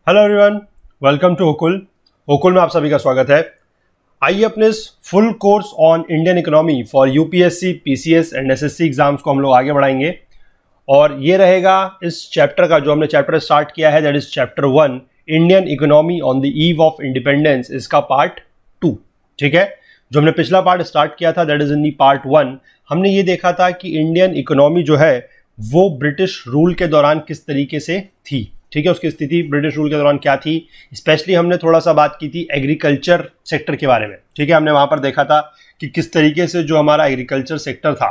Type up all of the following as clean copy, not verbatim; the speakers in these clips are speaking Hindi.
हेलो एवरीवन, वेलकम टू ओकुल में आप सभी का स्वागत है। आइए अपने इस full course on Indian economy for UPSC, PCS and SSC exams को हम लोग आगे बढ़ाएंगे। और ये रहेगा इस चैप्टर का जो हमने चैप्टर स्टार्ट किया है, that is chapter 1 Indian economy on the eve of independence, इसका पार्ट 2। ठीक है, जो हमने पिछला पार्ट स्टार्ट किया था that is in the part 1। हमने ये देखा था कि इंडियन इकोनॉमी जो है वो ब्रिटिश रूल के दौरान किस तरीके से थी। ठीक है, उसकी स्थिति ब्रिटिश रूल के दौरान क्या थी। स्पेशली हमने थोड़ा सा बात की थी एग्रीकल्चर सेक्टर के बारे में। ठीक है, हमने वहां पर देखा था कि किस तरीके से जो हमारा एग्रीकल्चर सेक्टर था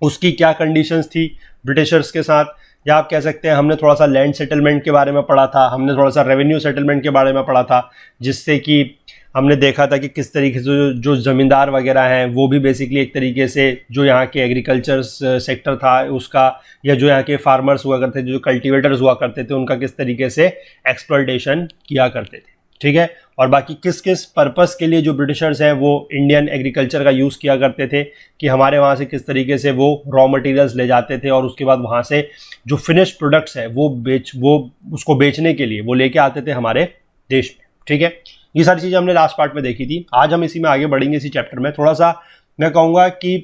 उसकी क्या कंडीशंस थी ब्रिटिशर्स के साथ, या आप कह सकते हैं हमने थोड़ा सा लैंड सेटलमेंट के बारे में पढ़ा था, हमने थोड़ा सा रेवेन्यू सेटलमेंट के बारे में पढ़ा था, जिससे कि हमने देखा था कि किस तरीके से जो ज़मींदार वगैरह हैं वो भी बेसिकली एक तरीके से जो यहाँ के एग्रीकल्चर सेक्टर था उसका, या जो यहाँ के फार्मर्स हुआ करते थे, जो कल्टीवेटर्स हुआ करते थे, उनका किस तरीके से एक्सप्लॉयटेशन किया करते थे। ठीक है, और बाकी किस किस पर्पस के लिए जो ब्रिटिशर्स हैं वो इंडियन एग्रीकल्चर का यूज़ किया करते थे, कि हमारे वहाँ से किस तरीके से वो रॉ मटेरियल्स ले जाते थे और उसके बाद वहाँ से जो फिनिश प्रोडक्ट्स है वो उसको बेचने के लिए वो लेके आते थे हमारे देश में। ठीक है, ये सारी चीज़ें हमने लास्ट पार्ट में देखी थी। आज हम इसी में आगे बढ़ेंगे, इसी चैप्टर में। थोड़ा सा मैं कहूँगा कि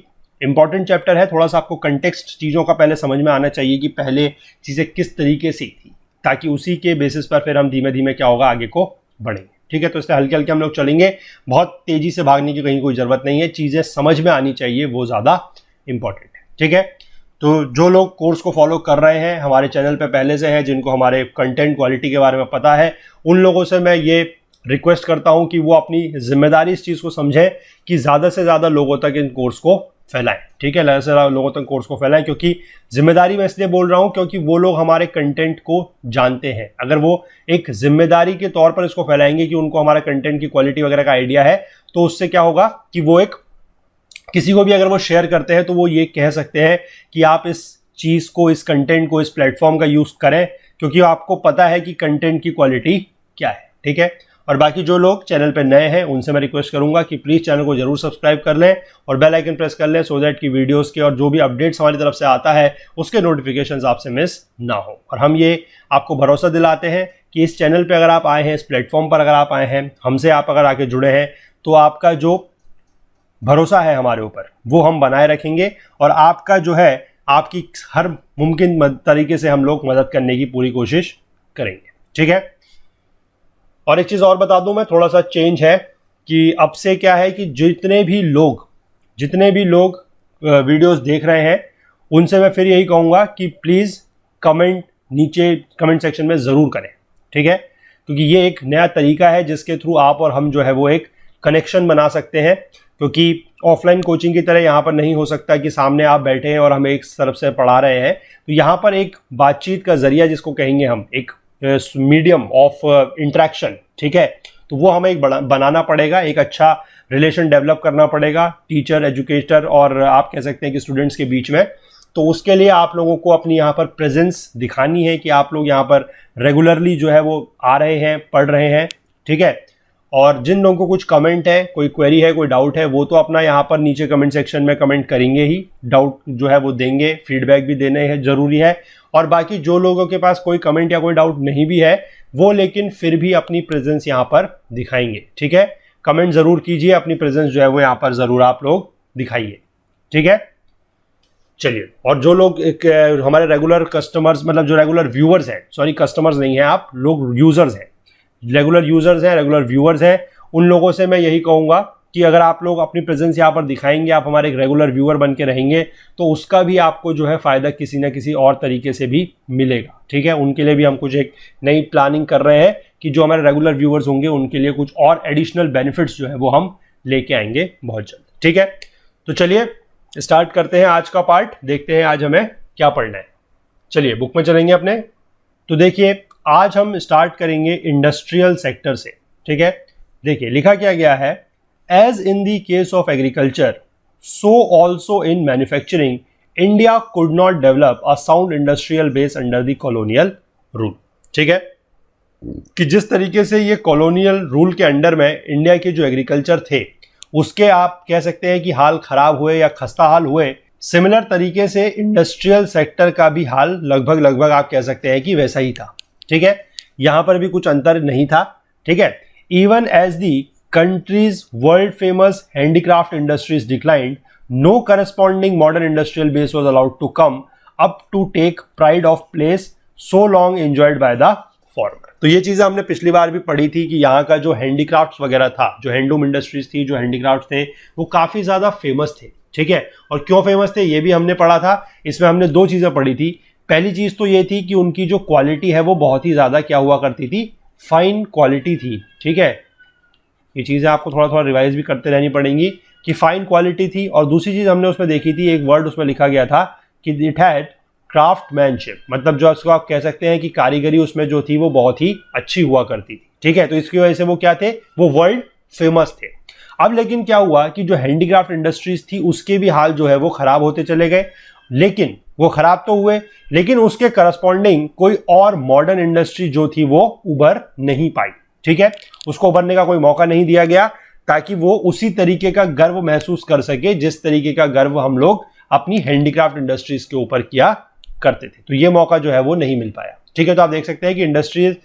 इंपॉर्टेंट चैप्टर है, थोड़ा सा आपको कंटेक्स्ट चीज़ों का पहले समझ में आना चाहिए कि पहले चीज़ें किस तरीके से थी, ताकि उसी के बेसिस पर फिर हम धीमे धीमे क्या होगा आगे को बढ़ेंगे। ठीक है, तो इससे हल्के हल्के हम लोग चलेंगे, बहुत तेज़ी से भागने की कहीं कोई ज़रूरत नहीं है, चीज़ें समझ में आनी चाहिए, वो ज़्यादा इंपॉर्टेंट है। ठीक है, तो जो लोग कोर्स को फॉलो कर रहे हैं हमारे चैनल पे पहले से हैं, जिनको हमारे कंटेंट क्वालिटी के बारे में पता है, उन लोगों से मैं ये रिक्वेस्ट करता हूं कि वो अपनी जिम्मेदारी इस चीज़ को समझें कि ज़्यादा से ज़्यादा लोगों तक इन कोर्स को फैलाएं। ठीक है, ज़्यादा से ज़्यादा लोगों तक कोर्स को फैलाएं, क्योंकि जिम्मेदारी मैं इसलिए बोल रहा हूं क्योंकि वो लोग हमारे कंटेंट को जानते हैं। अगर वो एक जिम्मेदारी के तौर पर इसको फैलाएंगे कि उनको हमारा कंटेंट की क्वालिटी वगैरह का आइडिया है, तो उससे क्या होगा कि वो एक किसी को भी अगर वो शेयर करते हैं तो वो ये कह सकते हैं कि आप इस चीज़ को, इस कंटेंट को, इस प्लेटफॉर्म का यूज़ करें, क्योंकि आपको पता है कि कंटेंट की क्वालिटी क्या है। ठीक है, और बाकी जो लोग चैनल पे नए हैं उनसे मैं रिक्वेस्ट करूंगा कि प्लीज़ चैनल को जरूर सब्सक्राइब कर लें और बेल आइकन प्रेस कर लें, सो दैट कि वीडियोस के और जो भी अपडेट्स हमारी तरफ से आता है उसके नोटिफिकेशंस आपसे मिस ना हो। और हम ये आपको भरोसा दिलाते हैं कि इस चैनल पे अगर आप आए हैं, इस प्लेटफॉर्म पर अगर आप आए हैं, हमसे आप अगर आके जुड़े हैं, तो आपका जो भरोसा है हमारे ऊपर वो हम बनाए रखेंगे, और आपका जो है आपकी हर मुमकिन तरीके से हम लोग मदद करने की पूरी कोशिश करेंगे। ठीक है, और एक चीज़ और बता दूं मैं, थोड़ा सा चेंज है कि अब से क्या है कि जितने भी लोग वीडियोस देख रहे हैं उनसे मैं फिर यही कहूँगा कि प्लीज़ कमेंट नीचे कमेंट सेक्शन में ज़रूर करें। ठीक है, क्योंकि ये एक नया तरीका है जिसके थ्रू आप और हम जो है वो एक कनेक्शन बना सकते हैं, क्योंकि ऑफलाइन कोचिंग की तरह यहाँ पर नहीं हो सकता कि सामने आप बैठे हैं और हम एक तरफ से पढ़ा रहे हैं। तो यहाँ पर एक बातचीत का जरिया जिसको कहेंगे हम, एक मीडियम ऑफ इंटरेक्शन। ठीक है, तो वो हमें एक बनाना पड़ेगा, एक अच्छा रिलेशन डेवलप करना पड़ेगा टीचर, एजुकेटर और आप कह सकते हैं कि स्टूडेंट्स के बीच में। तो उसके लिए आप लोगों को अपनी यहाँ पर प्रेजेंस दिखानी है कि आप लोग यहाँ पर रेगुलरली जो है वो आ रहे हैं, पढ़ रहे हैं। ठीक है, और जिन लोगों को कुछ कमेंट है, कोई क्वेरी है, कोई डाउट है, वो तो अपना यहाँ पर नीचे कमेंट सेक्शन में कमेंट करेंगे ही, डाउट जो है वो देंगे, फीडबैक भी देने हैं ज़रूरी है। और बाकी जो लोगों के पास कोई कमेंट या कोई डाउट नहीं भी है वो लेकिन फिर भी अपनी प्रेजेंस यहाँ पर दिखाएंगे। ठीक है, कमेंट ज़रूर कीजिए, अपनी प्रेजेंस जो है वो यहाँ पर ज़रूर आप लोग दिखाइए। ठीक है, चलिए, और जो लोग हमारे रेगुलर कस्टमर्स, मतलब जो रेगुलर व्यूअर्स हैं, सॉरी कस्टमर्स नहीं हैं आप लोग, यूज़र्स हैं, रेगुलर यूज़र्स हैं, रेगुलर व्यूअर्स हैं, उन लोगों से मैं यही कहूँगा कि अगर आप लोग अपनी प्रेजेंस यहाँ पर दिखाएंगे, आप हमारे एक रेगुलर व्यूअर बन के रहेंगे, तो उसका भी आपको जो है फ़ायदा किसी ना किसी और तरीके से भी मिलेगा। ठीक है, उनके लिए भी हम कुछ एक नई प्लानिंग कर रहे हैं कि जो हमारे रेगुलर व्यूअर्स होंगे उनके लिए कुछ और एडिशनल बेनिफिट्स जो है वो हम लेके आएंगे बहुत जल्द। ठीक है, तो चलिए स्टार्ट करते हैं आज का पार्ट, देखते हैं आज हमें क्या पढ़ना है। चलिए बुक में चलेंगे अपने। तो देखिए, आज हम स्टार्ट करेंगे इंडस्ट्रियल सेक्टर से। ठीक है, देखिए लिखा क्या गया है, as in the case of agriculture so also in manufacturing India could not develop a sound industrial base under the colonial rule. ठीक है, कि जिस तरीके से ये कॉलोनियल रूल के अंडर में इंडिया के जो एग्रीकल्चर थे उसके आप कह सकते हैं कि हाल खराब हुए या खस्ता हाल हुए, सिमिलर तरीके से इंडस्ट्रियल सेक्टर का भी हाल लगभग आप कह सकते हैं कि वैसा ही था। ठीक है, यहां पर भी कुछ अंतर नहीं था, ठीक है। Even as the country's world famous handicraft industries declined, no corresponding modern industrial base was allowed to come up to take pride of place so long enjoyed by the foreigner. तो ये चीजें हमने पिछली बार भी पढ़ी थी कि यहाँ का जो हैंडीक्राफ्ट्स वगैरह था, जो हैंडलूम इंडस्ट्रीज थी, जो हैंडीक्राफ्ट थे, वो काफी ज्यादा फेमस थे, ठीक है। और क्यों फेमस थे ये भी हमने पढ़ा था। इसमें हमने दो चीजें पढ़ी थी। पहली चीज तो ये थी कि उनकी जो क्वालिटी है वो बहुत ही ज्यादा क्या हुआ करती थी, फाइन क्वालिटी थी, ठीक है। ये चीजें आपको थोड़ा थोड़ा रिवाइज भी करते रहनी पड़ेंगी कि फाइन क्वालिटी थी। और दूसरी चीज हमने उसमें देखी थी, एक वर्ड उसमें लिखा गया था कि इट हैड क्राफ्टमैनशिप, मतलब जो उसको आप कह सकते हैं कि कारीगरी उसमें जो थी वो बहुत ही अच्छी हुआ करती थी, ठीक है। तो इसकी वजह से वो क्या थे, वो वर्ल्ड फेमस थे। अब लेकिन क्या हुआ कि जो हैंडीक्राफ्ट इंडस्ट्रीज थी उसके भी हाल जो है वो खराब होते चले गए। लेकिन वो खराब तो हुए, लेकिन उसके करस्पॉन्डिंग कोई और मॉडर्न इंडस्ट्री जो थी वो उभर नहीं पाई, ठीक है। उसको उभरने का कोई मौका नहीं दिया गया ताकि वो उसी तरीके का गर्व महसूस कर सके जिस तरीके का गर्व हम लोग अपनी हैंडीक्राफ्ट इंडस्ट्रीज के ऊपर किया करते थे। तो ये मौका जो है वो नहीं मिल पाया, ठीक है। तो आप देख सकते हैं कि इंडस्ट्रीज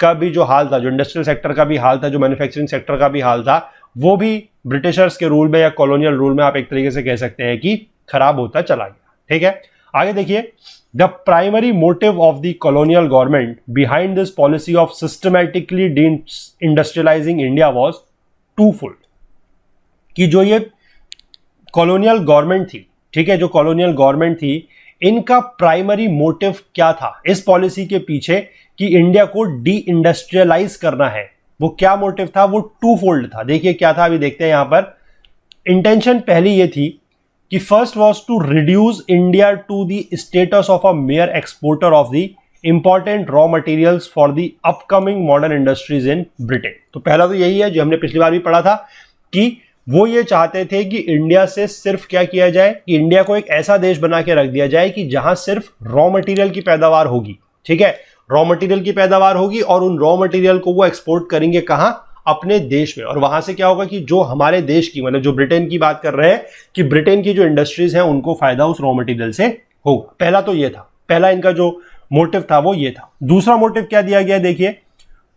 का भी जो हाल था, जो इंडस्ट्रियल सेक्टर का भी हाल था, जो मैन्युफैक्चरिंग सेक्टर का भी हाल था, वो भी ब्रिटिशर्स के रूल में या कॉलोनियल रूल में आप एक तरीके से कह सकते हैं कि खराब होता चला गया, ठीक है। आगे देखिए, the primary motive of the colonial government behind this policy of systematically deindustrializing India was twofold, कि जो ये कॉलोनियल गवर्नमेंट थी, ठीक है, जो कॉलोनियल गवर्नमेंट थी, इनका प्राइमरी मोटिव क्या था इस पॉलिसी के पीछे कि इंडिया को डी इंडस्ट्रियलाइज करना है। वो क्या मोटिव था, वो टू फोल्ड था। देखिए क्या था, अभी देखते हैं यहां पर। इंटेंशन पहली ये थी कि first was to reduce India to the status of a mere exporter of the important raw materials for the upcoming modern industries in Britain. तो पहला तो यही है जो हमने पिछली बार भी पढ़ा था कि वो ये चाहते थे कि इंडिया से सिर्फ क्या किया जाए, कि इंडिया को एक ऐसा देश बना के रख दिया जाए कि जहां सिर्फ रॉ मटेरियल की पैदावार होगी, ठीक है। रॉ मटेरियल की पैदावार होगी और उन रॉ मटेरियल को वो एक्सपोर्ट करेंगे कहां, अपने देश में। और वहां से क्या होगा कि जो हमारे देश की, मतलब जो ब्रिटेन की बात कर रहे हैं, कि ब्रिटेन की जो इंडस्ट्रीज हैं उनको फायदा उस रॉ मटेरियल से होगा। पहला तो ये था, पहला इनका जो मोटिव था वो ये था। दूसरा मोटिव क्या दिया गया, देखिए,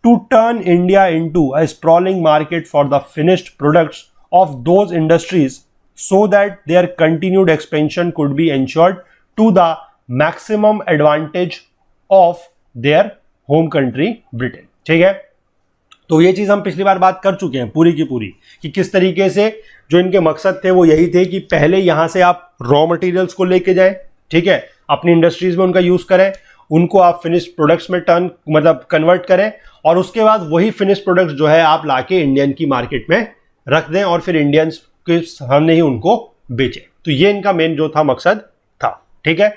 to turn India into a sprawling market for the finished products of those industries so that their continued expansion could be ensured to the maximum advantage of their home country Britain, ठीक है। तो ये चीज हम पिछली बार बात कर चुके हैं पूरी की पूरी, कि किस तरीके से जो इनके मकसद थे वो यही थे कि पहले यहां से आप रॉ मटेरियल्स को लेके जाएं, ठीक है, अपनी इंडस्ट्रीज में उनका यूज करें, उनको आप फिनिश्ड प्रोडक्ट्स में टर्न मतलब कन्वर्ट करें, और उसके बाद वही फिनिश्ड प्रोडक्ट्स जो है आप लाके इंडियन की मार्केट में रख दें और फिर इंडियंस के सामने ही उनको बेचें। तो ये इनका मेन जो था मकसद था, ठीक है।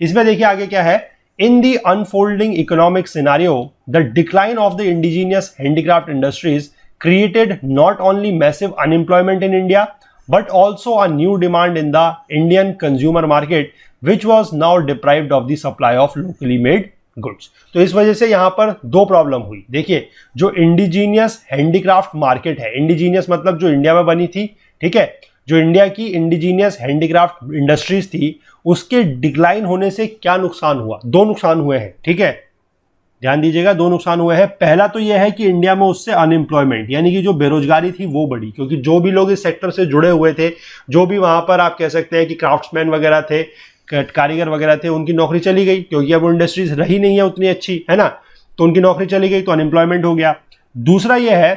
इसमें देखिए आगे क्या है, in the unfolding economic scenario the decline of the indigenous handicraft industries created not only massive unemployment in India but also a new demand in the Indian consumer market which was now deprived of the supply of locally made goods. तो इस वजह से यहां पर दो प्रॉब्लम हुई। देखिए, जो इंडिजीनियस हैंडीक्राफ्ट मार्केट है, इंडिजीनियस मतलब जो इंडिया में बनी थी, ठीक है, जो इंडिया की इंडिजीनियस हैंडीक्राफ्ट इंडस्ट्रीज थी, उसके डिक्लाइन होने से क्या नुकसान हुआ, दो नुकसान हुए हैं, ठीक है, ध्यान दीजिएगा, दो नुकसान हुए हैं। पहला तो यह है कि इंडिया में उससे अनएम्प्लॉयमेंट यानी कि जो बेरोजगारी थी वो बढ़ी, क्योंकि जो भी लोग इस सेक्टर से जुड़े हुए थे, जो भी वहां पर आप कह सकते हैं कि क्राफ्ट्समैन वगैरह थे, कारीगर वगैरह थे, उनकी नौकरी चली गई, क्योंकि अब वो इंडस्ट्रीज रही नहीं है उतनी अच्छी, है ना, तो उनकी नौकरी चली गई, तो अनएम्प्लॉयमेंट हो गया। दूसरा यह है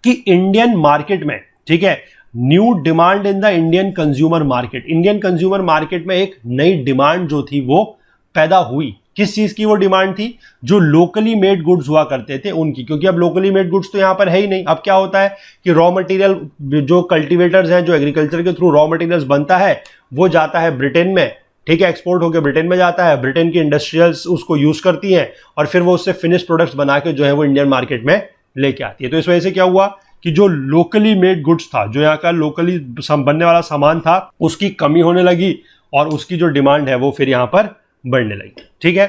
कि इंडियन मार्केट में, ठीक है, new demand in the Indian consumer market, Indian consumer market में एक नई डिमांड जो थी वो पैदा हुई। किस चीज की वो डिमांड थी, जो लोकली मेड गुड्स हुआ करते थे उनकी, क्योंकि अब लोकली मेड गुड्स तो यहां पर है ही नहीं। अब क्या होता है कि रॉ मटेरियल, जो कल्टीवेटर्स हैं, जो एग्रीकल्चर के थ्रू रॉ मटेरियल्स बनता है, वो जाता है ब्रिटेन में, ठीक है, एक्सपोर्ट होकर ब्रिटेन में जाता है, ब्रिटेन की इंडस्ट्रियल्स उसको यूज करती हैं और फिर वो उससे फिनिश प्रोडक्ट्स बना के जो है वो इंडियन मार्केट में लेके आती है। तो इस वजह से क्या हुआ कि जो लोकली मेड गुड्स था, जो यहाँ का लोकली बनने वाला सामान था, उसकी कमी होने लगी और उसकी जो डिमांड है वो फिर यहाँ पर बढ़ने लगी, ठीक है।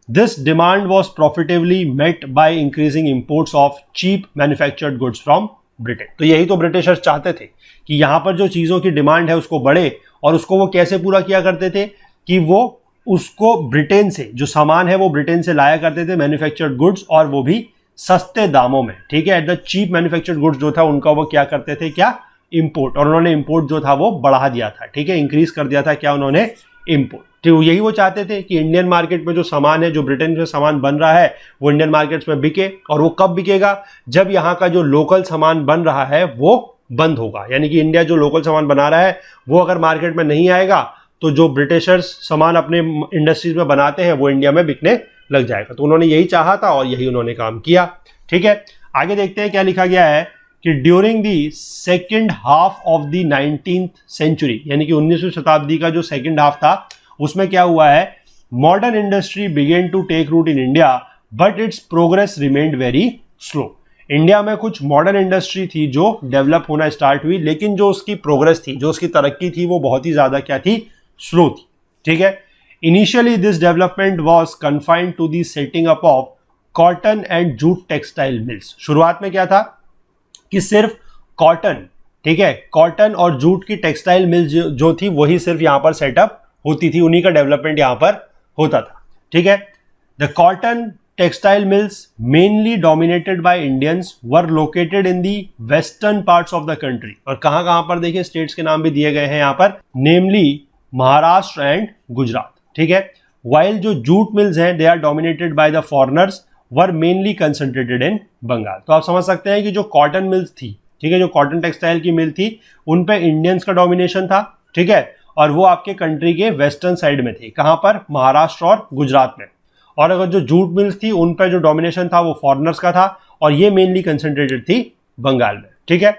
This demand was profitably met by increasing imports of cheap manufactured goods from Britain. तो यही तो ब्रिटिशर्स चाहते थे कि यहां पर जो चीजों की डिमांड है उसको बढ़े, और उसको वो कैसे पूरा किया करते थे कि वो उसको ब्रिटेन से, जो सामान है वो ब्रिटेन से लाया करते थे, मैन्युफैक्चर्ड गुड्स, और वो भी सस्ते दामों में, ठीक है। At the cheap manufactured goods जो था उनका वो क्या करते थे, क्या इंपोर्ट, और उन्होंने इंपोर्ट जो था वो बढ़ा दिया था, ठीक है, इंक्रीज कर दिया था क्या उन्होंने, इंपोर्ट। तो यही वो चाहते थे कि इंडियन मार्केट में जो सामान है, जो ब्रिटेन में सामान बन रहा है, वो इंडियन मार्केट्स में बिके। और वो कब बिकेगा, जब यहाँ का जो लोकल सामान बन रहा है वो बंद होगा, यानी कि इंडिया जो लोकल सामान बना रहा है वो अगर मार्केट में नहीं आएगा तो जो ब्रिटिशर्स सामान अपने इंडस्ट्रीज में बनाते हैं वो इंडिया में बिकने लग जाएगा। तो उन्होंने यही चाहा था और यही उन्होंने काम किया, ठीक है। आगे देखते हैं क्या लिखा गया है कि during the second half of the 19th century, यानी कि 19वीं शताब्दी का जो सेकेंड हाफ था उसमें क्या हुआ है, modern industry began to take root in India but its progress remained very slow. India में कुछ मॉडर्न इंडस्ट्री थी जो डेवलप होना स्टार्ट हुई, लेकिन जो उसकी प्रोग्रेस थी, जो उसकी तरक्की थी, वो बहुत ही ज्यादा क्या थी, स्लो थी, ठीक है। Initially this development was confined to the setting up of cotton and jute textile mills. शुरुआत में क्या था कि सिर्फ कॉटन, ठीक है, कॉटन और जूट की टेक्सटाइल मिल जो थी वही सिर्फ यहां पर सेटअप होती थी, उन्हीं का डेवलपमेंट यहां पर होता था, ठीक है। The cotton textile mills mainly dominated by Indians were located in the western parts of the country. और कहां कहां पर देखिए स्टेट्स के नाम भी दिए गए हैं यहां पर, नेमली महाराष्ट्र एंड गुजरात, ठीक है। वाइल जो जूट मिल्स हैं they are dominated by the foreigners were mainly concentrated in Bengal. तो आप समझ सकते हैं कि जो कॉटन मिल्स थी, ठीक है, जो कॉटन टेक्सटाइल की मिल थी उन पे इंडियंस का डोमिनेशन था, ठीक है, और वो आपके कंट्री के वेस्टर्न साइड में थी, कहां पर, महाराष्ट्र और गुजरात में। और अगर जो जूट मिल्स थी उन पर जो डोमिनेशन था वो फॉरेनर्स का था और ये मेनली कंसंट्रेटेड थी बंगाल में, ठीक है।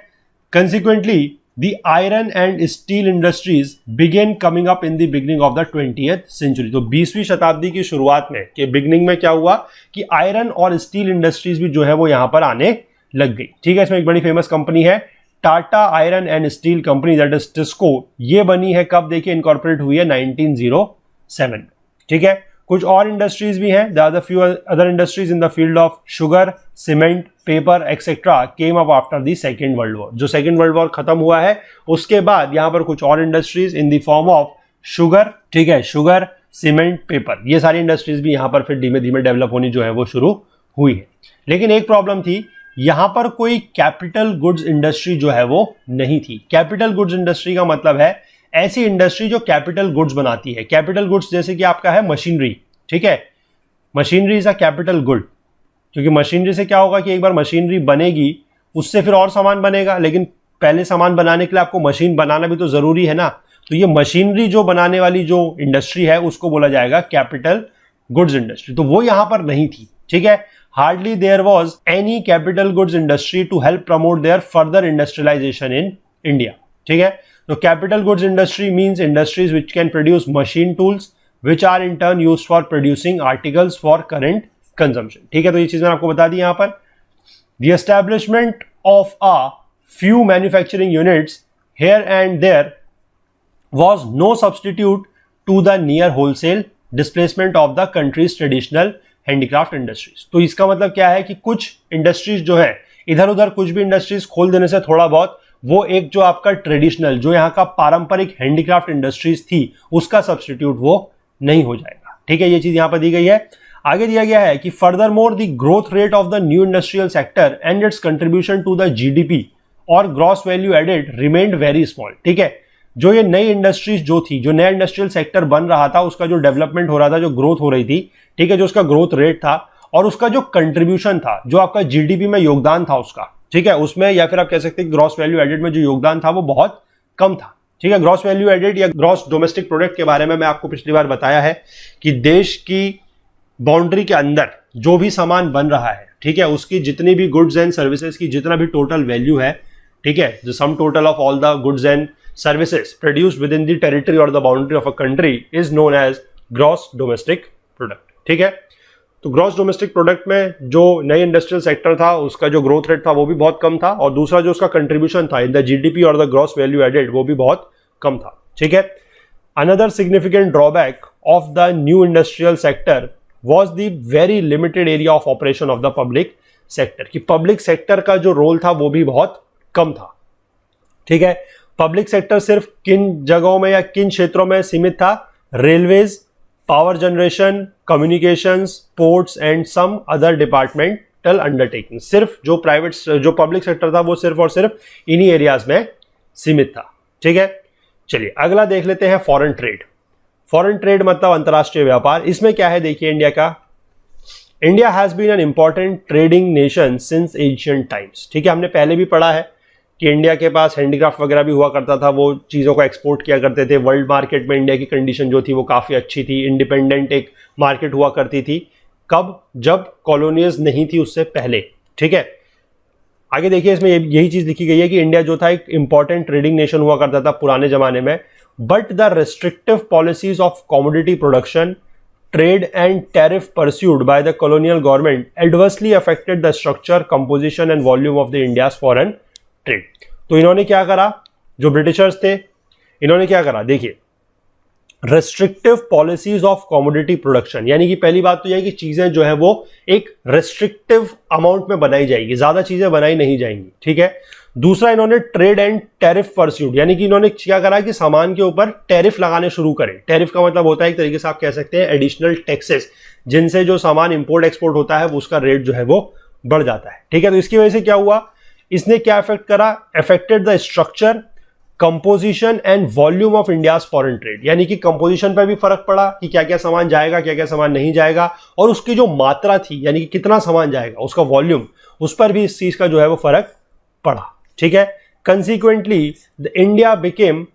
Consequently the iron and steel industries began coming up in the beginning of the 20th century. तो 20वीं शताब्दी की शुरुआत में के बिगिनिंग में क्या हुआ कि आयरन और स्टील इंडस्ट्रीज भी जो है वो यहां पर आने लग गई, ठीक है। इसमें एक बड़ी फेमस कंपनी है Tata iron and steel company, that is TISCO. ये बनी है कब, देखिए इनकॉर्पोरेट हुई है 1907 में, ठीक है। कुछ और इंडस्ट्रीज भी हैं, there are few other industries in the field of sugar, cement, paper etcetera came up after the second world war. जो सेकेंड वर्ल्ड वॉर खत्म हुआ है उसके बाद यहां पर कुछ और industries in the form of sugar, ठीक है, शुगर, सीमेंट, पेपर, ये सारी इंडस्ट्रीज भी यहां पर फिर धीमे धीमे डेवलप होनी जो है वो शुरू हुई है। लेकिन एक प्रॉब्लम थी, यहां पर कोई कैपिटल गुड्स इंडस्ट्री जो है वो नहीं थी। कैपिटल गुड्स इंडस्ट्री का मतलब है ऐसी इंडस्ट्री जो कैपिटल गुड्स बनाती है। कैपिटल गुड्स जैसे कि आपका है मशीनरी, ठीक है, machinery is a capital good, क्योंकि मशीनरी से क्या होगा कि एक बार मशीनरी बनेगी उससे फिर और सामान बनेगा, लेकिन पहले सामान बनाने के लिए आपको मशीन बनाना भी तो जरूरी है ना। तो ये मशीनरी जो बनाने वाली जो इंडस्ट्री है उसको बोला जाएगा कैपिटल गुड्स इंडस्ट्री। तो वो यहां पर नहीं थी, ठीक है। Hardly there was any capital goods industry to help promote their further industrialisation in India, ठीक है। तो capital goods industry means industries which can produce machine tools which are in turn used for producing articles for current consumption, ठीक है। तो ये चीज मैंने आपको बता दी यहां पर। The establishment of a few manufacturing units here and there was no substitute to the near wholesale displacement of the country's traditional handicraft industries। तो इसका मतलब क्या है कि कुछ इंडस्ट्रीज जो है इधर उधर कुछ भी इंडस्ट्रीज खोल देने से थोड़ा बहुत वो एक जो आपका ट्रेडिशनल जो यहाँ का पारंपरिक हैंडीक्राफ्ट इंडस्ट्रीज थी उसका सब्सटीट्यूट वो नहीं हो जाएगा, ठीक है। ये चीज यहां पर दी गई है। आगे दिया गया है कि furthermore the growth rate of the new industrial sector and its contribution to the GDP और gross value added remained very small, ठीक है। जो ये नई इंडस्ट्रीज जो थी, जो नया इंडस्ट्रियल सेक्टर बन रहा था उसका जो डेवलपमेंट हो रहा था, जो ग्रोथ हो रही थी, ठीक है, जो उसका ग्रोथ रेट था और उसका जो कंट्रीब्यूशन था, जो आपका जीडीपी में योगदान था उसका, ठीक है, उसमें या फिर आप कह सकते हैं ग्रॉस वैल्यू एडेड में जो योगदान था वो बहुत कम था, ठीक है। ग्रॉस वैल्यू एडेड या ग्रॉस डोमेस्टिक प्रोडक्ट के बारे में मैं आपको पिछली बार बताया है कि देश की बाउंड्री के अंदर जो भी सामान बन रहा है, ठीक है, उसकी जितनी भी गुड्स एंड सर्विसेज की जितना भी टोटल वैल्यू है, ठीक है, the sum total of all the goods and services produced within the territory or the boundary of a country is known as gross domestic product, ठीक है। तो ग्रॉस डोमेस्टिक प्रोडक्ट में जो नई इंडस्ट्रियल सेक्टर था उसका जो ग्रोथ रेट था वो भी बहुत कम था और दूसरा जो उसका कंट्रीब्यूशन था इन द जीडीपी और द ग्रॉस वैल्यू एडेड वो भी बहुत कम था, ठीक है। Another significant drawback of the new industrial sector was the very limited area of operation of the public sector, कि पब्लिक सेक्टर का जो रोल था वो भी बहुत कम था, ठीक है। पब्लिक सेक्टर सिर्फ किन जगहों में या किन क्षेत्रों में सीमित था, railways, power generation, communications, ports and some other departmental undertaking. सिर्फ जो पब्लिक सेक्टर था वो सिर्फ और सिर्फ इन्हीं एरियाज में सीमित था। ठीक है, चलिए अगला देख लेते हैं फॉरेन ट्रेड। फॉरेन ट्रेड मतलब अंतर्राष्ट्रीय व्यापार। इसमें क्या है देखिए इंडिया का, India has been an important trading nation since ancient times. ठीक है, हमने पहले भी पढ़ा है कि इंडिया के पास हैंडीक्राफ्ट वगैरह भी हुआ करता था, वो चीज़ों को एक्सपोर्ट किया करते थे। वर्ल्ड मार्केट में इंडिया की कंडीशन जो थी वो काफ़ी अच्छी थी, इंडिपेंडेंट एक मार्केट हुआ करती थी। कब? जब कॉलोनियल्स नहीं थी, उससे पहले। ठीक है, आगे देखिए इसमें यही चीज़ लिखी गई है कि इंडिया जो था एक इंपॉर्टेंट ट्रेडिंग नेशन हुआ करता था पुराने जमाने में, but the restrictive policies of commodity production, trade and tariff pursued by the colonial government adversely affected the structure, composition and volume of the India's foreign trade। तो इन्होंने क्या करा, जो ब्रिटिशर्स थे इन्होंने क्या करा, देखिए restrictive policies of commodity production, यानी कि पहली बात तो यह है कि चीजें जो है वो एक रेस्ट्रिक्टिव अमाउंट में बनाई जाएगी, ज्यादा चीजें बनाई नहीं जाएंगी। ठीक है, दूसरा इन्होंने ट्रेड एंड टैरिफ परस्यूड, यानी कि इन्होंने क्या करा कि सामान के ऊपर टैरिफ लगाने शुरू करे। टैरिफ का मतलब होता है एक तरीके से आप कह सकते हैं एडिशनल टैक्सेस, जिनसे जो सामान इंपोर्ट एक्सपोर्ट होता है उसका रेट जो है वो बढ़ जाता है। ठीक है, तो इसकी वजह से क्या हुआ, इसने क्या इफेक्ट करा, affected the structure, composition and volume of India's foreign trade, यानी कि कंपोजिशन पर भी फर्क पड़ा कि क्या क्या सामान जाएगा, क्या क्या सामान नहीं जाएगा, और उसकी जो मात्रा थी यानी कि कितना सामान जाएगा, उसका वॉल्यूम, उस पर भी इस चीज का जो है वो फर्क पड़ा। ठीक है, consequently the India became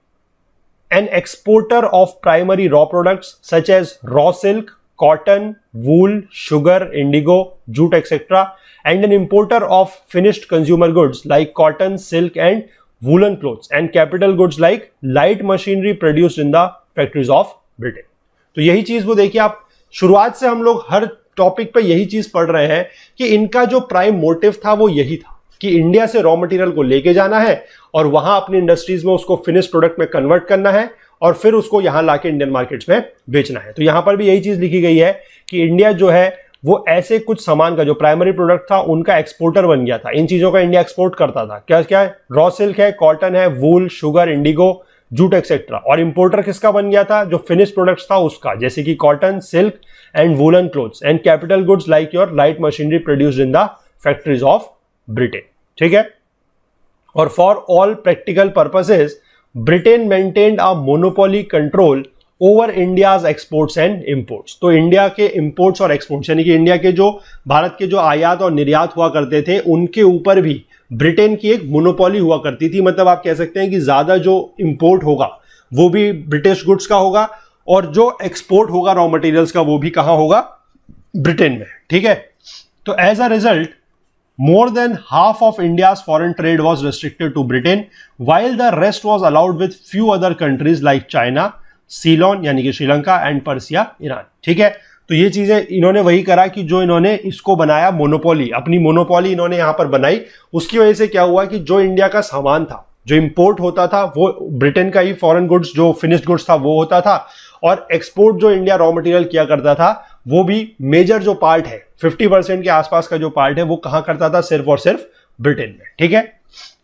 an exporter of primary raw products such as raw silk, cotton, wool, sugar, indigo, jute etcetera, and an importer of finished consumer goods like cotton, silk and woolen clothes and capital goods like light machinery produced in the factories of Britain। तो यही चीज वो देखिए, आप शुरुआत से हम लोग हर टॉपिक पे यही चीज पढ़ रहे हैं कि इनका जो प्राइम मोटिव था वो यही था कि इंडिया से रॉ मटेरियल को लेके जाना है और वहां अपनी इंडस्ट्रीज में उसको फिनिश प्रोडक्ट में कन्वर्ट करना है और फिर उसको यहां लाके इंडियन मार्केट्स में बेचना है। तो यहां पर भी यही चीज लिखी गई है कि इंडिया जो है वो ऐसे कुछ सामान का जो प्राइमरी प्रोडक्ट था उनका एक्सपोर्टर बन गया था। इन चीजों का इंडिया एक्सपोर्ट करता था। क्या क्या है, रॉ सिल्क है, कॉटन है, वूल, शुगर, इंडिगो, जूट एक्सेट्रा। और इंपोर्टर किसका बन गया था, जो फिनिश प्रोडक्ट्स था उसका, जैसे कि cotton, silk and woollen clothes and capital goods like your light machinery produced in the factories of Britain. ठीक है, और for all practical purposes Britain maintained a monopoly control over India's exports and imports. तो इंडिया के इंपोर्ट्स और एक्सपोर्ट्स यानी कि इंडिया के जो भारत के जो आयात और निर्यात हुआ करते थे उनके ऊपर भी ब्रिटेन की एक मोनोपोली हुआ करती थी। मतलब आप कह सकते हैं कि ज्यादा जो इंपोर्ट होगा वो भी ब्रिटिश गुड्स का होगा और जो एक्सपोर्ट होगा रॉ मटेरियल्स का वो भी कहां होगा, ब्रिटेन में। ठीक है, तो as a result more than half of India's foreign trade was restricted to Britain, while the rest was allowed with few other countries like China, Ceylon यानी कि श्रीलंका एंड पर्सिया, ईरान। ठीक है, तो ये चीजें इन्होंने वही करा कि जो इन्होंने इसको बनाया मोनोपोली, अपनी मोनोपोली इन्होंने यहां पर बनाई। उसकी वजह से क्या हुआ कि जो इंडिया का सामान था, जो इंपोर्ट होता था वो ब्रिटेन का ही फॉरेन गुड्स, जो फिनिश्ड गुड्स था वो होता था, और एक्सपोर्ट जो इंडिया रॉ मटेरियल किया करता था वो भी मेजर जो पार्ट है 50% के आसपास का जो पार्ट है वो कहां करता था, सिर्फ और सिर्फ ब्रिटेन में। ठीक है,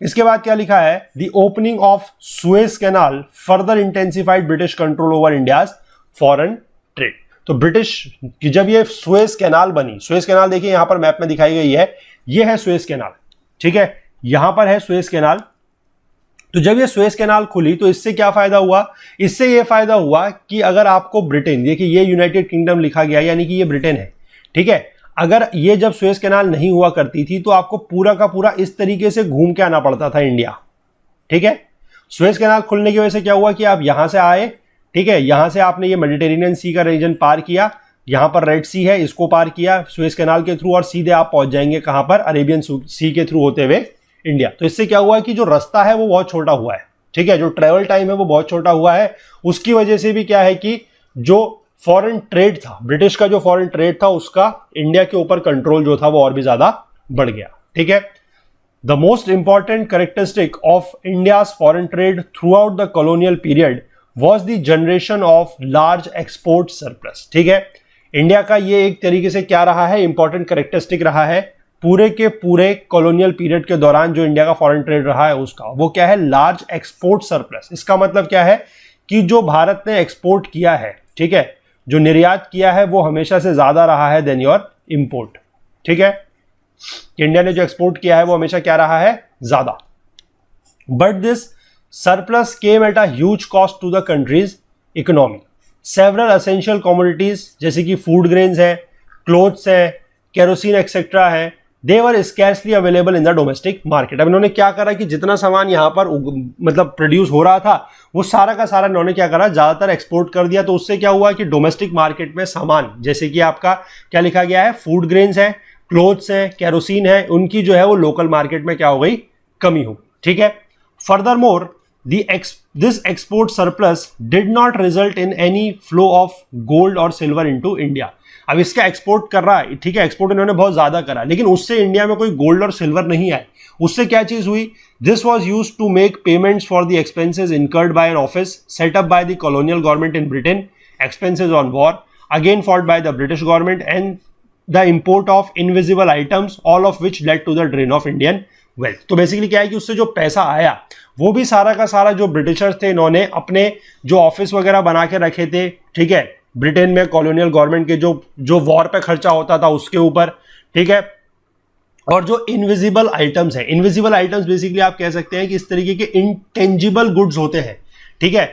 इसके बाद क्या लिखा है, the opening of Suez canal further intensified British control over India's foreign trade. तो ब्रिटिश की जब ये सुएज कैनाल बनी, सुएज कैनाल देखिए यहां पर मैप में दिखाई गई है, ये है सुएज कैनाल। ठीक है, यहां पर है सुएज कैनाल। तो जब ये सुएज कैनाल खुली तो इससे क्या फायदा हुआ, इससे ये फायदा हुआ कि अगर आपको ब्रिटेन, देखिए ये यूनाइटेड किंगडम लिखा गया यानी कि ये ब्रिटेन है। ठीक है, अगर ये जब सुएज कैनाल नहीं हुआ करती थी तो आपको पूरा का पूरा इस तरीके से घूम के आना पड़ता था इंडिया। ठीक है, सुएज कैनाल खुलने की वजह से क्या हुआ कि आप यहां से आए, ठीक है, यहां से आपने ये मेडिटेरेनियन सी का रीजन पार किया, यहां पर रेड सी है, इसको पार किया सुएज कैनाल के थ्रू और सीधे आप पहुंच जाएंगे कहां पर, अरेबियन सी के थ्रू होते हुए इंडिया। तो इससे क्या हुआ कि जो रास्ता है वो बहुत छोटा हुआ है। ठीक है, जो ट्रेवल टाइम है वो बहुत छोटा हुआ है। उसकी वजह से भी क्या है कि जो फॉरेन ट्रेड था, ब्रिटिश का जो फॉरेन ट्रेड था उसका इंडिया के ऊपर कंट्रोल जो था वो और भी ज्यादा बढ़ गया। ठीक है, the most important characteristic of India's foreign trade through out the colonial period was the generation of large export surplus. ठीक है, इंडिया का ये एक तरीके से क्या रहा है, इंपॉर्टेंट कैरेक्टरिस्टिक रहा है पूरे के पूरे कॉलोनियल पीरियड के दौरान जो इंडिया का फॉरेन ट्रेड रहा है उसका, वो क्या है, लार्ज एक्सपोर्ट सरप्लस। इसका मतलब क्या है कि जो भारत ने एक्सपोर्ट किया है, ठीक है, जो निर्यात किया है वो हमेशा से ज्यादा रहा है देन योर इंपोर्ट। ठीक है, इंडिया ने जो एक्सपोर्ट किया है वो हमेशा क्या रहा है, ज्यादा। But this surplus came at a huge cost to the country's economy. Several essential commodities जैसे कि फूड ग्रेन्स है, क्लोथ्स है, केरोसिन एक्सेट्रा है, they were scarcely available in the domestic market. अब इन्होंने क्या करा कि जितना सामान यहां पर मतलब प्रोड्यूस हो रहा था वो सारा का सारा इन्होंने क्या करा, ज्यादातर एक्सपोर्ट कर दिया। तो उससे क्या हुआ कि डोमेस्टिक मार्केट में सामान जैसे कि आपका क्या लिखा गया है, फूड ग्रेन्स है, क्लोथ्स है, केरोसिन है, उनकी जो है वो लोकल मार्केट में क्या हो गई, कमी हो गई। ठीक है, furthermore this export surplus did not result in any flow of gold or silver into India। अब इसका एक्सपोर्ट कर रहा है, ठीक है, एक्सपोर्ट इन्होंने बहुत ज्यादा करा, लेकिन उससे इंडिया में कोई गोल्ड और सिल्वर नहीं आए। उससे क्या चीज हुई, this was used to make payments for the expenses incurred by an office set up by the colonial government in Britain, expenses on war again fought by the British government and the import of invisible items, all of which led to the drain of Indian wealth. तो बेसिकली क्या है कि उससे जो पैसा आया वो भी सारा का सारा जो ब्रिटिशर्स थे इन्होंने अपने जो ऑफिस वगैरह बना के रखे थे, ठीक है, ब्रिटेन में कॉलोनियल गवर्नमेंट के जो वॉर पे खर्चा होता था उसके ऊपर, ठीक है। और जो इनविजिबल आइटम्स है, इनविजिबल आइटम्स बेसिकली आप कह सकते हैं कि इस तरीके के इंटेंजिबल गुड्स होते हैं, ठीक है।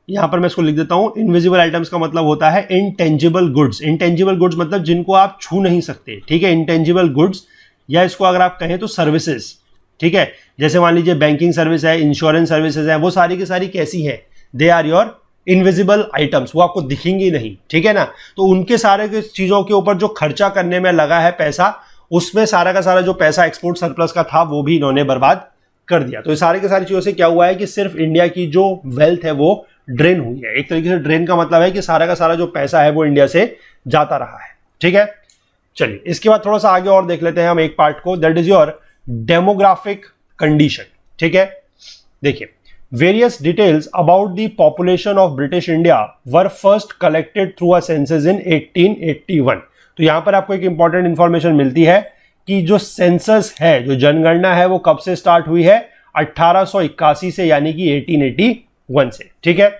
यहां पर मैं इसको लिख देता हूं, इनविजिबल आइटम्स का मतलब होता है इंटेंजिबल गुड्स। इंटेंजिबल गुड्स मतलब जिनको आप छू नहीं सकते, ठीक है, इंटेंजिबल गुड्स, या इसको अगर आप कहें तो सर्विसेज, ठीक है। जैसे मान लीजिए बैंकिंग सर्विस है, इंश्योरेंस सर्विसेज है, वो सारी की सारी कैसी है, they are your invisible items, वो आपको दिखेंगी नहीं, ठीक है ना। तो उनके सारे के चीजों के ऊपर जो खर्चा करने में लगा है पैसा, उसमें सारा का सारा जो पैसा एक्सपोर्ट सरप्लस का था वो भी इन्होंने बर्बाद कर दिया। तो ये सारे के सारी चीजों से क्या हुआ है कि सिर्फ इंडिया की जो वेल्थ है वो ड्रेन हुई है। एक तरीके से ड्रेन का मतलब है कि सारा का सारा जो पैसा है वो इंडिया से जाता रहा है, ठीक है। चलिए इसके बाद थोड़ा सा आगे और देख लेते हैं हम एक पार्ट को, that is your demographic condition, ठीक है। देखिए, various details about the population of British India were first collected through a census इन 1881। तो यहां पर आपको एक इंपॉर्टेंट इंफॉर्मेशन मिलती है कि जो सेंसस है, जो जनगणना है, वो कब से स्टार्ट हुई है, 1881 से, यानी कि 1881 से, ठीक है।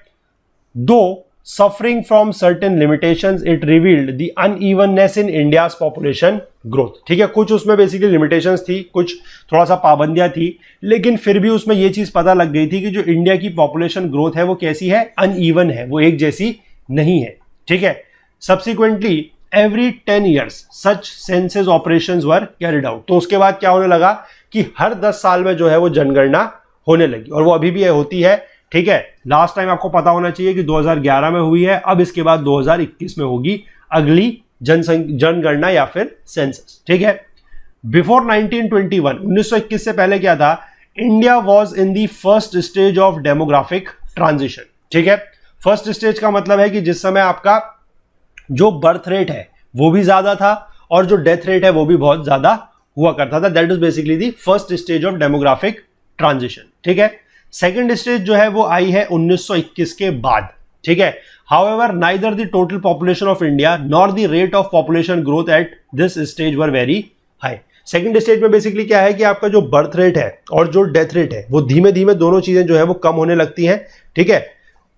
दो suffering from certain limitations, it revealed the unevenness in India's population growth, ठीक है। कुछ उसमें बेसिकली लिमिटेशंस थी, कुछ थोड़ा सा पाबंदियां थी, लेकिन फिर भी उसमें ये चीज पता लग गई थी कि जो इंडिया की पॉपुलेशन ग्रोथ है वो कैसी है, अनइवन है, वो एक जैसी नहीं है, ठीक है। सब्सिक्वेंटली एवरी 10 years सच सेंसस ऑपरेशंस वर कैरिड आउट। तो उसके बाद क्या होने लगा कि हर 10 साल में जो है वो जनगणना होने लगी, और वो अभी भी होती है, ठीक है। लास्ट टाइम आपको पता होना चाहिए कि 2011 में हुई है, अब इसके बाद 2021 में होगी अगली जनगणना या फिर सेंसस, ठीक है। बिफोर 1921, 1921 से पहले क्या था, India was in the first stage of demographic transition, ठीक है। फर्स्ट स्टेज का मतलब है कि जिस समय आपका जो बर्थ रेट है वो भी ज्यादा था और जो डेथ रेट है वो भी बहुत ज्यादा हुआ करता था। That is basically the first stage of demographic transition, ठीक है। सेकेंड स्टेज जो है वो आई है 1921 के बाद, ठीक है। However neither the total population of India nor the rate of population growth at this stage were very high. Second stage में बेसिकली क्या है कि आपका जो बर्थ रेट है और जो डेथ रेट है वो धीमे धीमे दोनों चीजें जो है वो कम होने लगती हैं, ठीक है।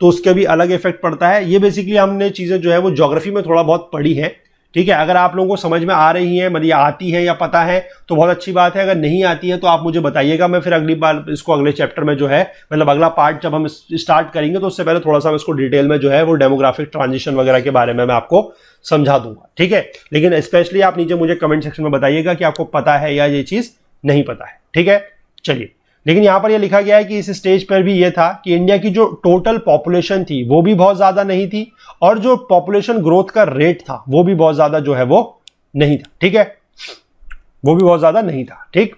तो उसका भी अलग इफेक्ट पड़ता है। ये बेसिकली हमने चीजें जो है वो ज्योग्राफी में थोड़ा बहुत पढ़ी है, ठीक है। अगर आप लोगों को समझ में आ रही है, मतलब आती है या पता है तो बहुत अच्छी बात है, अगर नहीं आती है तो आप मुझे बताइएगा, मैं फिर अगली बार इसको अगले चैप्टर में जो है, मतलब अगला पार्ट जब हम स्टार्ट करेंगे तो उससे पहले थोड़ा सा इसको डिटेल में जो है वो डेमोग्राफिक ट्रांजिशन वगैरह के बारे में मैं आपको समझा दूंगा, ठीक है। लेकिन स्पेशली आप नीचे मुझे कमेंट सेक्शन में बताइएगा कि आपको पता है या ये चीज नहीं पता है, ठीक है। चलिए, लेकिन यहां पर यह लिखा गया है कि इस स्टेज पर भी यह था कि इंडिया की जो टोटल पॉपुलेशन थी वो भी बहुत ज्यादा नहीं थी, और जो पॉपुलेशन ग्रोथ का रेट था वो भी बहुत ज्यादा जो है वो नहीं था, ठीक है, वो भी बहुत ज्यादा नहीं था, ठीक।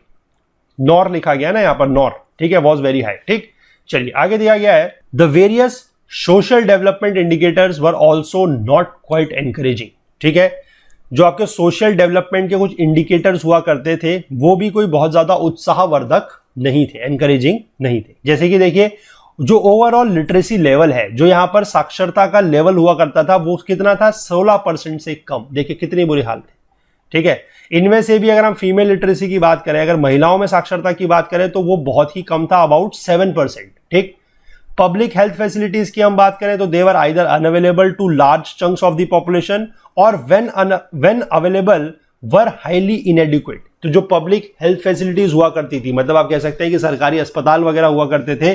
नॉर लिखा गया ना यहां पर, नॉर, ठीक है, वॉज वेरी हाई, ठीक। चलिए आगे दिया गया है, the various social development indicators were also not quite encouraging, ठीक है। जो आपके सोशल डेवलपमेंट के कुछ इंडिकेटर्स हुआ करते थे वो भी कोई बहुत ज्यादा उत्साहवर्धक नहीं थे, एनकरेजिंग नहीं थे। जैसे कि देखिए, जो ओवरऑल लिटरेसी लेवल है, जो यहां पर साक्षरता का लेवल हुआ करता था वो कितना था, 16% से कम। देखिए कितनी बुरी हालत है, ठीक है। इनमें से भी अगर हम फीमेल लिटरेसी की बात करें, अगर महिलाओं में साक्षरता की बात करें तो वो बहुत ही कम था, अबाउट 7%, ठीक। पब्लिक हेल्थ फैसिलिटीज की हम बात करें तो they were either unavailable to large chunks of the population और when available were highly inadequate. तो जो पब्लिक हेल्थ फैसिलिटीज हुआ करती थी, मतलब आप कह सकते हैं कि सरकारी अस्पताल वगैरह हुआ करते थे,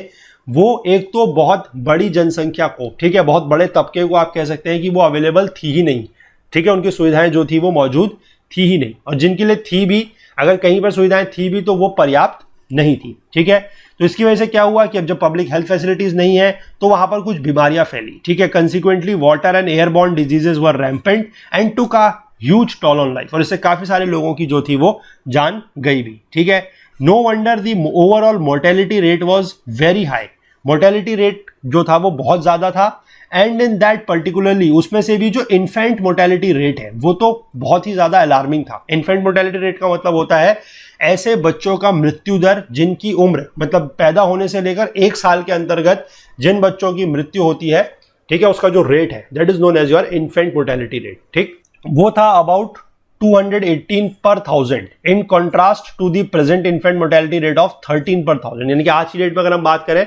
वो एक तो बहुत बड़ी जनसंख्या को, ठीक है, बहुत बड़े तबके को आप कह सकते हैं कि वो अवेलेबल थी ही नहीं, ठीक है, उनकी सुविधाएं जो थी वो मौजूद थी ही नहीं, और जिनके लिए थी भी, अगर कहीं पर सुविधाएं थी भी तो वो पर्याप्त नहीं थी, ठीक है। तो इसकी वजह से क्या हुआ कि अब जब पब्लिक हेल्थ फैसिलिटीज नहीं है तो वहां पर कुछ बीमारियां फैली, ठीक है। Consequently water and airborne diseases were rampant and took a huge toll on life, और इससे काफी सारे लोगों की जो थी वो जान गई भी, ठीक है। No wonder the overall mortality rate was very high, mortality rate जो था वो बहुत ज्यादा था, एंड इन दैट पर्टिकुलरली उसमें से भी जो इन्फेंट मोर्टेलिटी रेट है वो तो बहुत ही ज्यादा अलार्मिंग था। इन्फेंट मोर्टेलिटी रेट का मतलब होता है ऐसे बच्चों का मृत्यु दर जिनकी उम्र, मतलब पैदा होने से लेकर 1 साल के अंतर्गत जिन बच्चों की मृत्यु होती है, ठीक है, उसका जो रेट है that is known as your infant mortality rate, ठीक। वो था about 218 per 1000 in contrast to the present infant mortality rate of 13 per 1000। यानी कि आज की डेट में अगर हम बात करें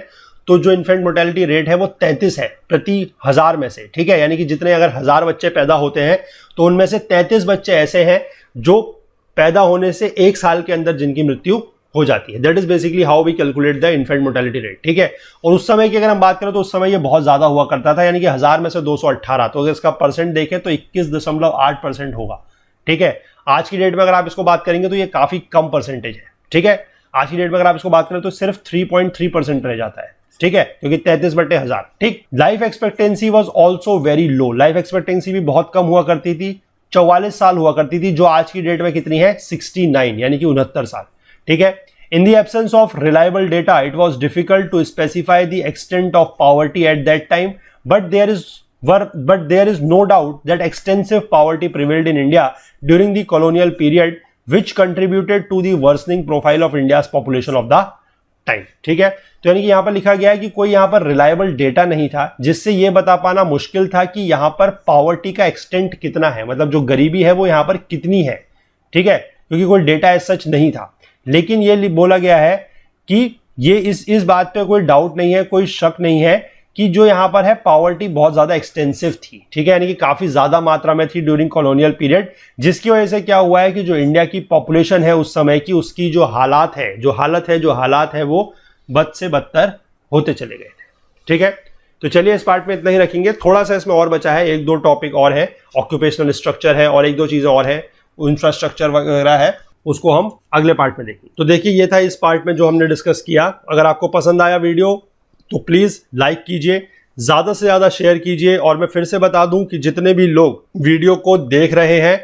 तो जो इन्फेंट मोर्टेलिटी रेट है वो 33 है प्रति 1000 में से, ठीक है। यानी कि जितने अगर 1000 बच्चे पैदा होते हैं तो उनमें से 33 बच्चे ऐसे हैं जो पैदा होने से 1 साल के अंदर जिनकी मृत्यु हो जाती है। That is basically how we calculate the infant mortality rate, ठीक है। और उस समय की अगर हम बात करें तो उस समय ये बहुत ज्यादा हुआ करता था, यानी कि 1000 में से 218, तो अगर इसका परसेंट देखें तो 21.8% होगा, ठीक है। आज की डेट में अगर आप इसको बात करेंगे तो ये काफी कम परसेंटेज है, ठीक है। आज की डेट में अगर आप इसको बात करें तो सिर्फ 3.3% रह जाता है, ठीक है, क्योंकि 33/1000, ठीक। Life expectancy was also very low, life expectancy भी बहुत कम हुआ करती थी, 44 साल हुआ करती थी, जो आज की डेट में कितनी है 69, यानी कि 69 साल, ठीक है। In the absence of reliable data it was difficult to specify the extent of poverty at that time, but there is no doubt that extensive poverty prevailed in India during the colonial period which contributed to the worsening profile of India's population of the time, ठीक है। तो यानी कि यहां पर लिखा गया है कि कोई यहां पर रिलायबल डेटा नहीं था जिससे यह बता पाना मुश्किल था कि यहां पर पॉवर्टी का एक्सटेंट कितना है, मतलब जो गरीबी है वो यहां पर कितनी है, ठीक है, क्योंकि कोई डेटा एज सच नहीं था। लेकिन यह बोला गया है कि ये इस बात पे कोई डाउट नहीं है, कोई शक नहीं है कि जो यहां पर है पॉवर्टी बहुत ज्यादा एक्सटेंसिव थी, ठीक है, यानी कि काफी ज्यादा मात्रा में थी ड्यूरिंग कॉलोनियल पीरियड, जिसकी वजह से क्या हुआ है कि जो इंडिया की पॉपुलेशन है उस समय की, उसकी जो हालात है वो बद से बदतर होते चले गए थे, ठीक है। तो चलिए इस पार्ट में इतना ही रखेंगे, थोड़ा सा इसमें और बचा है, 1-2 टॉपिक और है, ऑक्यूपेशनल स्ट्रक्चर है और 1-2 चीजें और है, इंफ्रास्ट्रक्चर वगैरह है, उसको हम अगले पार्ट में देखेंगे। तो देखिए ये था इस पार्ट में जो हमने डिस्कस किया। अगर आपको पसंद आया वीडियो तो प्लीज लाइक कीजिए, ज्यादा से ज्यादा शेयर कीजिए, और मैं फिर से बता दूं कि जितने भी लोग वीडियो को देख रहे हैं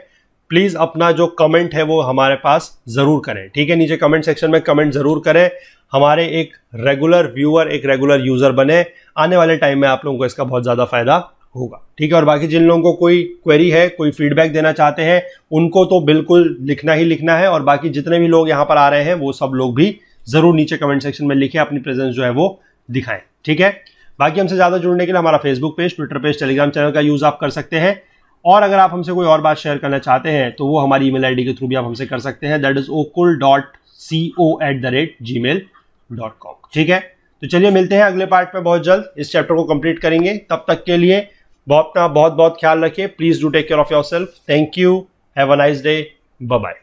प्लीज अपना जो कमेंट है वो हमारे पास जरूर करें, ठीक है। नीचे कमेंट सेक्शन में कमेंट जरूर करें, हमारे एक रेगुलर व्यूअर, एक रेगुलर यूजर बने, आने वाले टाइम में आप लोगों को इसका बहुत ज्यादा फायदा होगा, ठीक है। और बाकी जिन लोगों को कोई क्वेरी है, कोई फीडबैक देना चाहते हैं, उनको तो बिल्कुल लिखना ही लिखना है, और बाकी जितने भी लोग यहाँ पर आ रहे हैं वो सब लोग भी जरूर नीचे कमेंट सेक्शन में लिखें, अपनी प्रेजेंस जो है वो दिखाएं, ठीक है। बाकी हमसे ज्यादा जुड़ने के लिए हमारा Facebook page, Twitter page, Telegram channel का यूज आप कर सकते हैं, और अगर आप हमसे कोई और बात शेयर करना चाहते हैं तो वो हमारी ईमेल आईडी के थ्रू भी आप हमसे कर सकते हैं, दैट इज okul.co@gmail.com, ठीक है। तो चलिए मिलते हैं अगले पार्ट में बहुत जल्द, इस चैप्टर को कंप्लीट करेंगे। तब तक के लिए बहुत बहुत ख्याल रखिए, please do take care of yourself, thank you, have a nice day, bye bye.